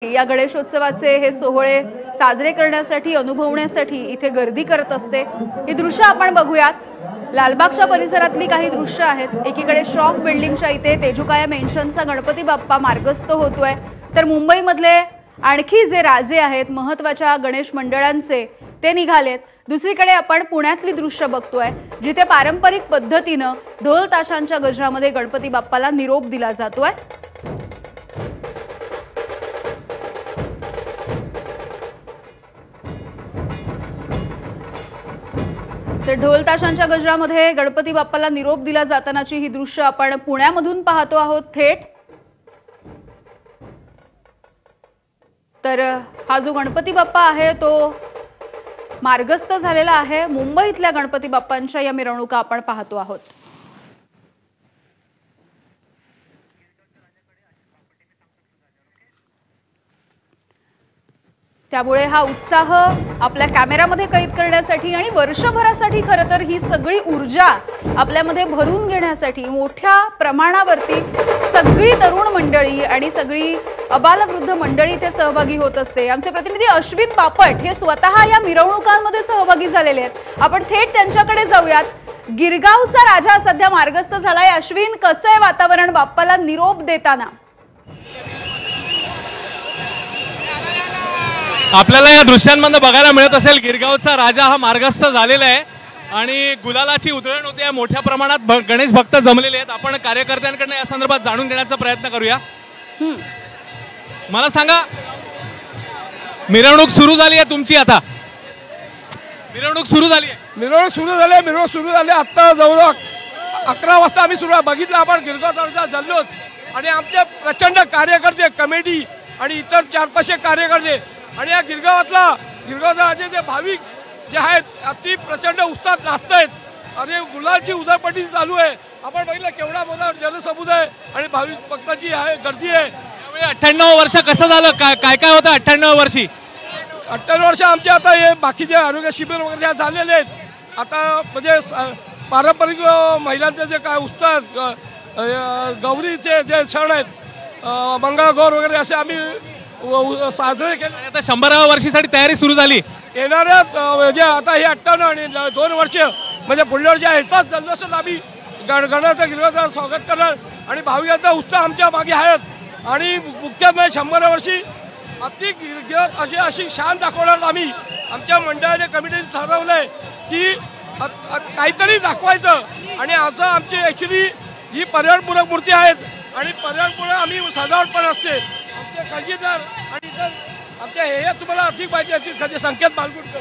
या गणेशोत्सवाचे हे सोहळे साजरे करण्यासाठी अनुभवण्यासाठी इथे गर्दी करत असते। ही दृश्य आपण बघूयात। लालबागच्या परिसरातली काही दृश्य आहेत। एकीकडे श्रॉफ बिल्डिंगच्या इथे तेजुकाया मेन्शनचा गणपती बाप्पा मार्गस्थ होतोय, तर मुंबईमधले आणखी जे राजे आहेत महत्त्वाच्या गणेश मंडळांचे ते निघालेत। दुसरीकडे आपण पुण्यातली दृश्य बघतोय, जिथे पारंपरिक पद्धतीने ढोल ताशांच्या गजरामध्ये गणपती बाप्पाला निरोप दिला जातोय। तर ढोल ताशांच्या गजरामध्ये गणपती बाप्पाला निरोप दिला जातानाची ही दृश्य आपण पुण्यामधून पाहतो आहोत थेट। तर हा जो गणपती बाप्पा आहे तो मार्गस्थ झालेला आहे। मुंबईतल्या गणपती बाप्पांच्या या मिरवणुका आपण पाहतो आहोत। त्यामुळे हा उत्साह आपल्या कॅमेरामध्ये कैद करण्यासाठी आणि वर्षभरासाठी खरं तर ही सगळी ऊर्जा आपल्यामध्ये भरून घेण्यासाठी मोठ्या प्रमाणावरती सगळी तरुण मंडळी आणि सगळी अबालवृद्ध मंडळी इथे सहभागी होत असते। आमचे प्रतिनिधी अश्विन बापट हे स्वतः या मिरवणुकांमध्ये सहभागी झालेले आहेत। आपण थेट त्यांच्याकडे जाऊयात। गिरगावचा राजा सध्या मार्गस्थ झालाय। अश्विन, कसं आहे वातावरण बाप्पाला निरोप देताना? आपल्याला या दृश्यांमध्ये बघायला मिळत असेल गिरगावचा राजा हा मार्गस्थ झालेला आहे आणि गुलालाची उधळण होते। मोठ्या प्रमाणात गणेश भक्त जमलेले आहेत। आपण कार्यकर्त्यांकडून या संदर्भात जाणून घेण्याचा प्रयत्न करूया। मला सांगा, मिरवणूक सुरू झाली आहे तुमची? आता मिरवणूक सुरू झाली आहे? मिरवणूक सुरू झाली आता जवळ 11 वाजता आम्ही सुरू बघितलं आपण गिरगावचा जल्लोष आणि आमचे प्रचंड कार्यकर्ते, कमिटी आणि इतर 4-500 कार्यकर्ते आणि या गिरगावचा राजे जे भाविक जे आहेत अति प्रचंड उत्साहात नाचतायत आणि गुलालची उधळपट्टी चालू आहे। आपण बघितलं केवढा मोठा जनसमुदाय आणि भाविक भक्तांची आहे गर्दी आहे। 98 वर्ष कसं झालं? काय काय होतं 98 वर्षी? 98 वर्ष आमचे आता हे बाकीचे आरोग्य शिबिर वगैरे झालेले आहेत। आता म्हणजे पारंपरिक महिलांचे जे काय उत्साह, गौरीचे जे सण आहेत, मंगळगौर वगैरे असे आम्ही साजरे केले। आता 100व्या वर्षीसाठी तयारी सुरू झाली। येणाऱ्या म्हणजे आता हे 58 आणि 2 वर्ष म्हणजे पुढल्या वर्षी ह्याचाच जल्लोषात आम्ही गणाचं गिरगावचं स्वागत करणार आणि भाविकांचा उत्साह आमच्या मागे आहेत आणि मुख्य म्हणजे 100व्या वर्षी अति गिरगाव अशी शान दाखवणार आम्ही। आमच्या मंडळाने कमिटीने ठरवलंय की काहीतरी दाखवायचं आणि असं आमची ऍक्च्युली ही पर्यावरणपूरक मूर्ती आहेत आणि पर्यावरणपूरक आम्ही सजावट पण असते। आमचे खजिनदार आणि इतर आमच्या हे तुम्हाला अधिक माहिती असतील, संकेत बालगुडकर।